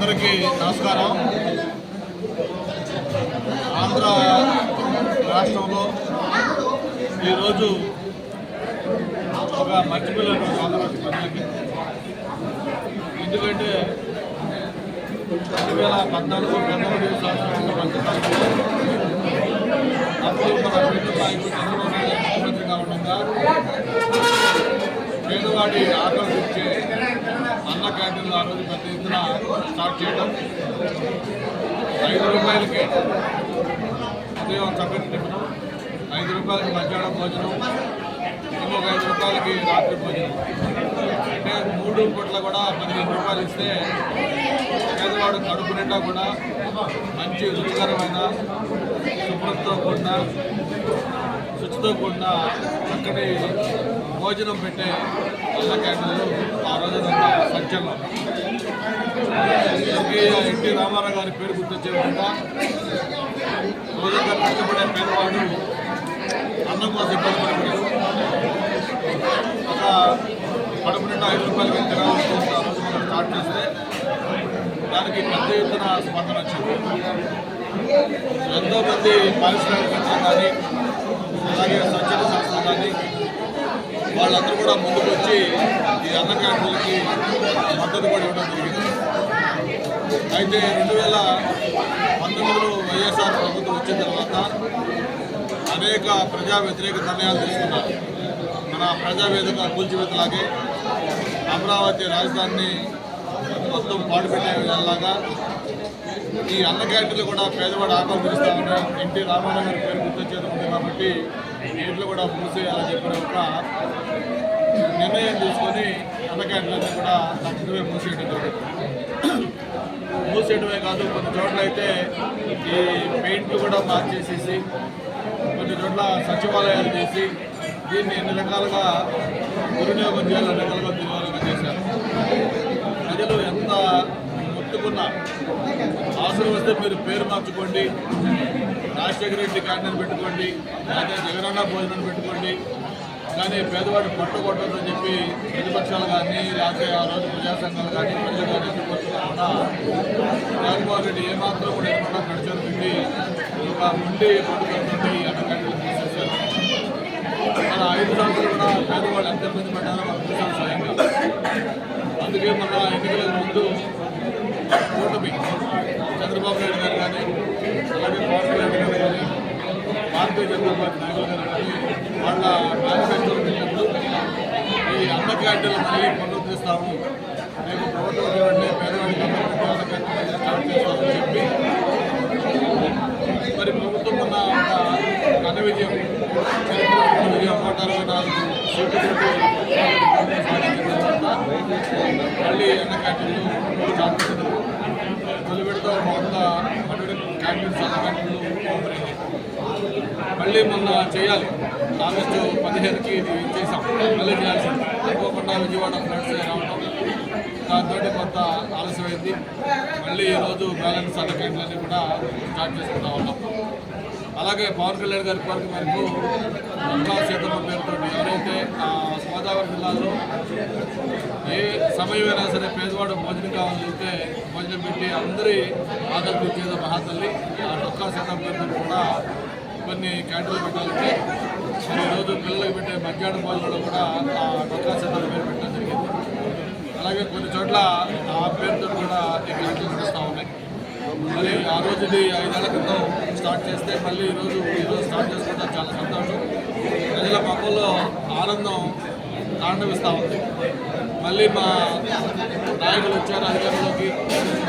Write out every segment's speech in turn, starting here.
అందరికీ నమస్కారం. ఆంధ్ర రాష్ట్రంలో ఈరోజు ఒక మంచి పిల్లలు ఆంధ్రప్రదేశ్ ప్రజలకి, ఎందుకంటే 2014-19 సంవత్సరంలో పంచకాలంలో అప్పుడు మన ప్రభుత్వ నాయకుడు చంద్రబాబు నాయుడు ముఖ్యమంత్రిగా ఉండగా పేదవాడి ఆకలి తీర్చే అన్న క్యాంటీన్లు ఆ రోజు పెద్ద ఎత్తున స్టార్ట్ చేయడం, 5 రూపాయలకి ఉదయం చక్కటి టిఫిన్, 5 రూపాయలకి మధ్యాహ్నం భోజనం, ఇంకొక 5 రూపాయలకి రాత్రి భోజనం. అంటే 3 పూట్ల కూడా 15 రూపాయలు ఇస్తే పేదవాడు కడుపు నిండా కూడా మంచి రుచికరమైన శుచితో కూడిన చక్కటి భోజనం పెట్టే అన్న క్యాంటీన్లు ఆ రోజునంతా సంచలనం. ఎన్టీ రామారావు గారి పేరు గుర్తొచ్చే విధంగా రోజంతా కష్టపడే పేదవాడు అన్నం కోసం ఇబ్బంది పడతాడు. ఒక కడుపు నిండా 5 రూపాయలకి తినాల్సి ఆ రోజు మనం స్టార్ట్ చేస్తే దానికి పెద్ద ఎత్తున స్పందన వచ్చింది. ఎంతోమంది పారిశ్రామికవేత్తలు కానీ అలాగే స్వచ్ఛత సంస్థలు కానీ వాళ్ళందరూ కూడా ముందుకు వచ్చి ఈ అన్న క్యాంటీన్లకి మద్దతు కూడా ఇవ్వడం జరిగింది. అయితే 2019లో వైఎస్ఆర్ ప్రభుత్వం వచ్చిన తర్వాత అనేక ప్రజా వ్యతిరేక నిర్ణయాలు తీసుకున్నారు. మన ప్రజావేదిక కూల్చివేతలాగే అమరావతి రాజధానిని మొత్తం పాడుపెట్టేలాగా ఈ అన్న క్యాంటీన్లు కూడా పేదవాడు ఆకలి తీరుస్తామని ఎన్టీ రామారావు గారి పేరు గుర్తొచ్చేది ఉంది కాబట్టి నీటిలో కూడా మూసేయాలని చెప్పిన ఒక నిర్ణయం తీసుకొని అన్న క్యాంటీన్లన్నీ కూడా తక్కువే మూసేయడం జరిగింది. మూసేయడమే కాదు, కొన్ని చోట్ల అయితే ఈ పెయింట్లు కూడా మార్చేసేసి కొన్ని చోట్ల సచివాలయాలు చేసి దీన్ని ఎన్ని రకాలుగా దుర్వినియోగం చేయాలి, అన్ని రకాలుగా దుర్వినియోగం చేశారు. ప్రజలు ఎంత మొత్తుకున్నా అవసరం వస్తే మీరు పేరు మార్చుకోండి, రాజశేఖర రెడ్డి క్యాంటీన్ పెట్టుకోండి, లేదా జగనన్న భోజనం పెట్టుకోండి, కానీ పేదవాడు పట్టుకొట్టదని చెప్పి ప్రతిపక్షాలు కానీ లేకపోతే ఆ రోజు ప్రజా సంఘాలు కానీ ప్రజలు కానీ కూడా జగన్మోహన్ రెడ్డి ఏమాత్రం కూడా ఎక్కడ నడిచారు పెట్టి ఒక ముండి పట్టుకొస్తుంది అన్న క్యాంటీన్లు తీసేశారు. మన 5 సంవత్సరాలు కూడా పేదవాళ్ళు ఎంత ఇబ్బంది పడ్డారో మనం చూసాం స్వయంగా. అందుకే మన ఎన్నికల ముందు కూటమి చంద్రబాబు నాయుడు గారు కానీ అలాగే పవన్ కళ్యాణ్ గారు కానీ భారతీయ జనతా పార్టీ నాయకులు గారు కానీ వాళ్ళ మేనిఫెస్టోలో వెళ్ళినప్పుడు ఈ అన్న క్యాంటీన్లు మళ్ళీ పునరుద్ధరిస్తాము, రేపు ప్రభుత్వం చూడండి పేదవాడికి అన్న క్యాంటీన్లు స్టార్ట్ చేస్తామని చెప్పి మరి ప్రభుత్వం ఉన్న ఒక ఘన విజయం, చరిత్ర విజయం 164 సీట్లతో సాధించిన తర్వాత మళ్ళీ అన్న క్యాంటీన్లు స్టార్ట్ చేశారు. తొలి విడత 100 క్యాంటీన్స్ అన్న క్యాంటీన్లు ఓపెన్ అయ్యాయి. మళ్ళీ మొన్న చేయాలి, ఆగస్టు 15కి ఇది చేసాం, మళ్ళీ చేయాల్సింది. అనుకోకుండా విజయవాడ ఫ్లడ్స్ రావడం దాంతో కొంత ఆలస్యమైంది. మళ్ళీ ఈరోజు బ్యాలెన్స్ అన్న క్యాంటీన్లన్నీ కూడా స్టార్ట్ చేసుకుంటా ఉన్నాం. అలాగే పవన్ కళ్యాణ్ గారి కోరిక మేరకు దుర్గా సీతమ్మ పేరుతో ఎవరైతే గోదావరి జిల్లాలో ఏ సమయమైనా సరే పేదవాడు భోజనం కావాలంటే భోజనం పెట్టి అందరి ఆకలి తీర్చేది మహాతల్లి ఆ దుర్గా సీతమ్మ పేరుతో కూడా కొన్ని క్యాంటీన్లు పెట్టాలంటే మరి ఈరోజు పిల్లలకు పెట్టే మధ్యాహ్నం భోజనంలో కూడా ఆ దుర్గా సీతమ్మ పేరు పెట్టడం జరిగింది. అలాగే కొన్ని చోట్ల ఆ పేరుతో కూడా ఈ క్యాంటీన్లు నడుస్తూ ఉన్నాయి. మరి ఆ రోజుది 5 ఏళ్ల క్రితం స్టార్ట్ చేస్తే మళ్ళీ ఈరోజు స్టార్ట్ చేసుకుంటాం, చాలా సంతోషం. ప్రజల మొక్కల్లో ఆనందం తాండవిస్తూ ఉంది. మళ్ళీ మా నాయకులు వచ్చారు అధికారంలోకి,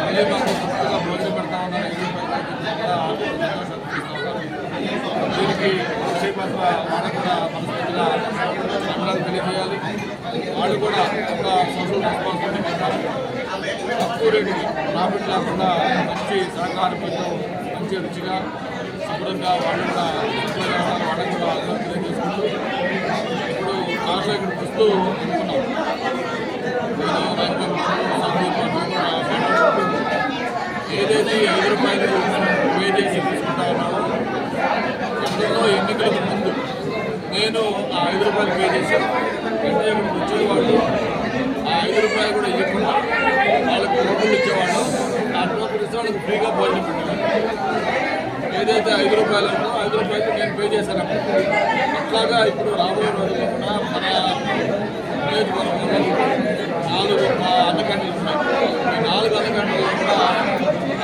మళ్ళీ మాకు తృప్తిగా భోజనం పెడతా ఉన్నారు, 5 రూపాయలు దీనికి శ్రీపత్ర వాళ్ళకు కూడా మనస్ఫూర్తిగా అభివృద్ధి తెలియజేయాలి. వాళ్ళు కూడా ఒక సోషల్ రెస్పాన్సిబిలిటీ పెట్టాలి. తక్కువ రేటుకి ప్రాఫిట్ లేకుండా మంచి సహకారంతో మంచి రుచిగా శుభ్రంగా వాళ్ళు కూడా వాళ్ళకు కూడా తెలియజేసుకుంటూ ఇప్పుడు కారులో ఇక్కడికి వస్తూ అనుకున్నాం. ఏదైతే 5 రూపాయలు పే చేసి తీసుకుంటా ఉన్నామో గతంలో ఎన్నికలకు ముందు నేను ఆ 5 రూపాయలు పే చేశాను. ఎన్నికలకు వచ్చేవాళ్ళు ఆ 5 రూపాయలు కూడా ఇవ్వకుండా వాళ్ళకి ఓట్లు ఇచ్చేవాళ్ళు. వాళ్ళకి ఫ్రీగా భోజనం పెట్టారు. ఏదైతే ₹5 ఉందో ₹5 నేను పే చేశాను. అట్లాగా ఇప్పుడు రాబోయే రోజుల్లో కూడా మన నియోజకవర్గంలో 4 అన్న క్యాంటీన్లు ఉన్నాయి. ఈ 4 అన్న క్యాంటీన్లు కూడా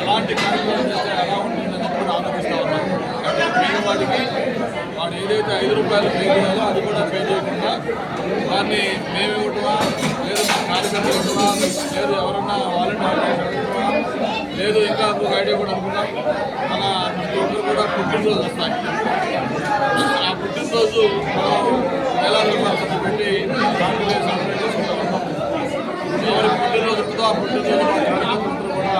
అలాంటి కార్యక్రమం చేస్తే ఎలా ఉంటుందని కూడా ఆలోచిస్తూ ఉన్నాం. అంటే పేదవాడికి వాడు ఏదైతే ₹5 పే చేయాలో అది కూడా పే చేయకుండా దాన్ని మేము ఇవ్వటమా, లేదు మా కార్యకర్తలు ఇవ్వటమా, లేదు ఎవరన్నా వాలంటీర్ ఇవ్వటమా, లేదు ఇంకా ఇంకొక ఐడియా కూడా అనుకున్నాం. మన ప్రతి ఒక్కరు కూడా పుట్టినరోజు వస్తాయి. ఆ పుట్టినరోజు మనం ₹1,000 ఖర్చు పెట్టి సెలబ్రేట్ చేసుకుంటాం. ఎవరికి పుట్టినరోజు ఉంటుందో ఆ పుట్టినరోజు కార్యకర్తలు కూడా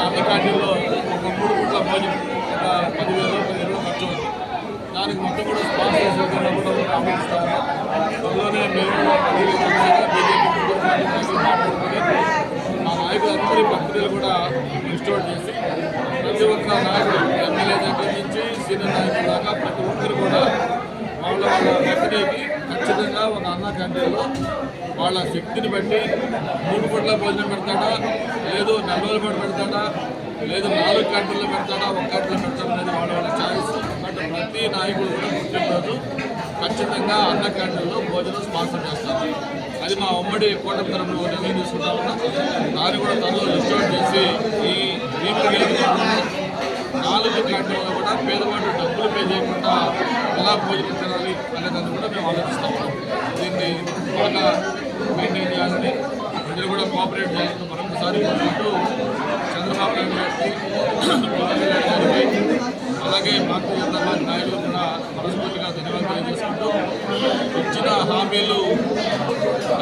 అన్న క్యాంటీన్లో ఒక 3 పూట్ల భోజనం ఒక 10,000 ఖర్చు అవుతుంది. దానికి మొత్తం కూడా స్పాన్సర్ చేసే కూడా ఆలోచిస్తాము. అందులోనే మేము మాట్లాడుకొని మా నాయకులందరి భక్తులు కూడా ఇన్స్టాల్ చేసి ప్రతి ఒక్క నాయకుడు ఎమ్మెల్యే దగ్గర నుంచి సీనియర్ నాయకుల దాకా ప్రతి ఒక్కరు కూడా వాళ్ళ వ్యక్తికి ఖచ్చితంగా ఒక అన్న క్యాంటీన్లో వాళ్ళ శక్తిని బట్టి 3 పూట్ల భోజనం పెడతాడా, లేదు 4 రోజుల పాటు పెడతాడా, లేదు 4 క్యాంటీన్లు పెడతాడా, 1 క్యాంటీన్లో పెడతాడా అనేది వాళ్ళ ఛాయిస్. బట్ ప్రతి నాయకుడు కూడా పుట్టినరోజు ఖచ్చితంగా అన్న క్యాంటీన్లో భోజనం స్పాన్సర్ చేస్తారు. అది మా ఉమ్మడి కూటమి తరఫున నిర్ణయం తీసుకుంటా ఉన్నాం. దాన్ని కూడా త్వరలో ఇన్స్టాల్ చేసి ఈ నియోజకవర్గంలో 4 క్యాంటీన్లో కూడా పేదవాళ్ళు డబ్బులు పే చేయకుండా ఎలా భోజనం తినాలి అనేదాన్ని కూడా మేము ఆలోచిస్తూ ఉన్నాం. దీన్ని బాగా మెయింటైన్ చేయాలని, ప్రజలు కూడా కోఆపరేట్ చేయాలని మరొకసారి కోరుకుంటూ చంద్రబాబు నాయుడు గారికి, పవన్ కళ్యాణ్ గారికి, అలాగే భారతీయ జనతా పార్టీ నాయకులు కూడా మనస్ఫూర్తిగా ధన్యవాదాలు తెలియజేసుకుంటూ ఇచ్చిన హామీలు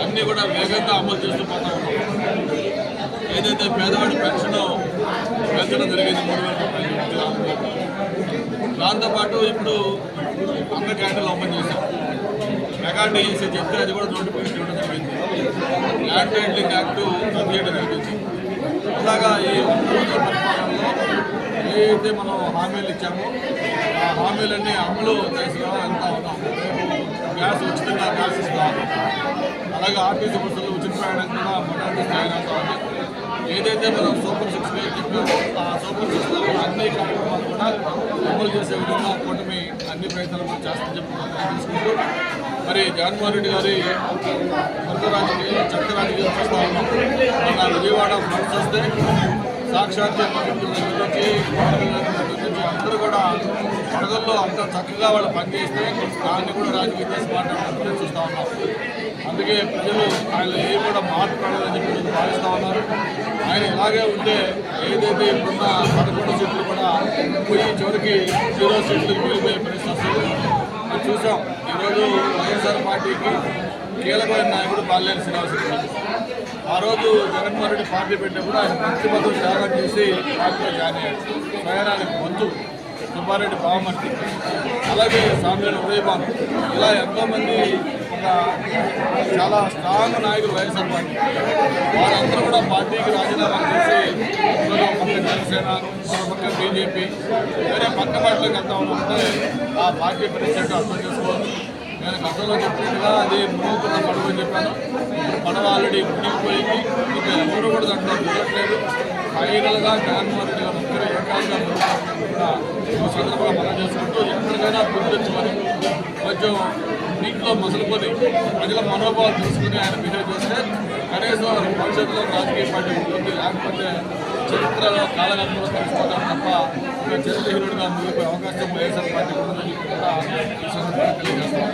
అన్నీ కూడా వేగంగా అమలు చేస్తూ పోతా ఉన్నాం. ఏదైతే పేదవాడి పెన్షన్ పెంచడం జరిగింది ₹3,000. దాంతోపాటు ఇప్పుడు అన్న క్యాంటీన్లు ఓపెన్ చేశాం. మెగా డిఎస్సీ చెప్తే అది కూడా నోటిఫికేషన్ ఇవ్వడం జరిగింది. ల్యాండ్ టైటిలింగ్ యాక్ట్ రద్దు చేయడం జరిగింది. అలాగా ఈ 100 రోజుల పరిపాలనలో ఏదైతే మనం హామీలు ఇచ్చామో ఆ హామీలన్నీ అమలు చేసిన వెళ్తా ఉన్నాం. గ్యాస్ ఉచితంగా గ్యాస్ ఇస్తాం. అలాగే ఆర్టీసీ బస్సులు ఉచిత ప్రయాణం కూడా మొదటి స్థాయిలో ఉంది. ఏదైతే మనం సూపర్ 6 చెప్పామో ఆ సూపర్ 6లో అన్ని కార్యక్రమాలు కూడా అమలు చేసే విధంగా కూటమి అన్ని ప్రయత్నాలు కూడా చేస్తామని చెప్పి తీసుకుంటూ మరి జగన్మోహన్ రెడ్డి గారి వర్గ రాజకీయాలు చట్ట రాజకీయాలు చూస్తూ ఉన్నాం. మన విజయవాడ ఫ్లడ్స్ వస్తే సాక్షాత్ మంత్రుల నుంచి అందరూ కూడా వరదల్లో అంత చక్కగా వాళ్ళు పనిచేస్తే దాన్ని కూడా రాజకీయ చేసి మాట్లాడాలని చూస్తూ ఉన్నాం. అందుకే ప్రజలు ఆయన ఏ కూడా మార్పు రావాలని చెప్పి భావిస్తూ ఉన్నారు. ఆయన ఇలాగే ఉంటే ఏదైతే ఇప్పుడున్న 11 సీట్లు కూడా పోయి చివరికి 0 సీట్లకు వెళ్ళిపోయే పరిస్థితి వస్తుంది. మనం చూసాం. ఈరోజు వైఎస్ఆర్ పార్టీకి కీలకమైన నాయకుడు బాలినేని శ్రీనివాసరెడ్డి. ఆ రోజు జగన్మోహన్ రెడ్డి పార్టీ పెట్టినప్పుడు ఆయన మంత్రి పదవి త్యాగం చేసి పార్టీలో జాయిన్ అయ్యాడు. స్వయానానికి మంచు సుబ్బారెడ్డి బావమర్తి, అలాగే సామ్యుల ఉదయభాను, ఇలా ఎంతోమంది ఒక చాలా స్ట్రాంగ్ నాయకులు వైఎస్ఆర్ పార్టీ. వాళ్ళందరూ కూడా పార్టీకి రాజీనామా చేసి ఒక పక్క జనసేన, ఒక పక్క బీజేపీ, వేరే పక్క పార్టీలోకి వెళ్తా ఉంటే ఆ పార్టీ పరిస్థితి అర్థం చేసుకోవచ్చు. నేను గతంలో చెప్పినట్టుగా అది మునుగుతున్న పడవ అని చెప్పాను. పడవ ఆల్రెడీ మునిగిపోయింది. ఇంకా ఎవరు కూడా దాంట్లో దిగట్లేదు. ఫైనల్గా జగన్మోహన్ రెడ్డి గారు ముఖ్యంగా ఏకాంగా కూడా సందర్భంగా మనం చేసుకుంటూ ఎక్కడికైనా గుర్తించుకొని కొంచెం నీటిలో మసులుకొని ప్రజల మనోభావాలు తెలుసుకుని ఆయన బిహేవ్ చేస్తే కనీసం భవిష్యత్తులో రాజకీయ పార్టీ ఉంటుంది. లేకపోతే చరిత్రలో కాలగర్భంలో కలిసిపోతాం తప్ప ఒక చరిత్రహీనుడిగా ముందుకు అవకాశం వైఎస్ఆర్ పార్టీ ఉంటుందని కూడా ఈ సందర్భంగా తెలియజేస్తాం.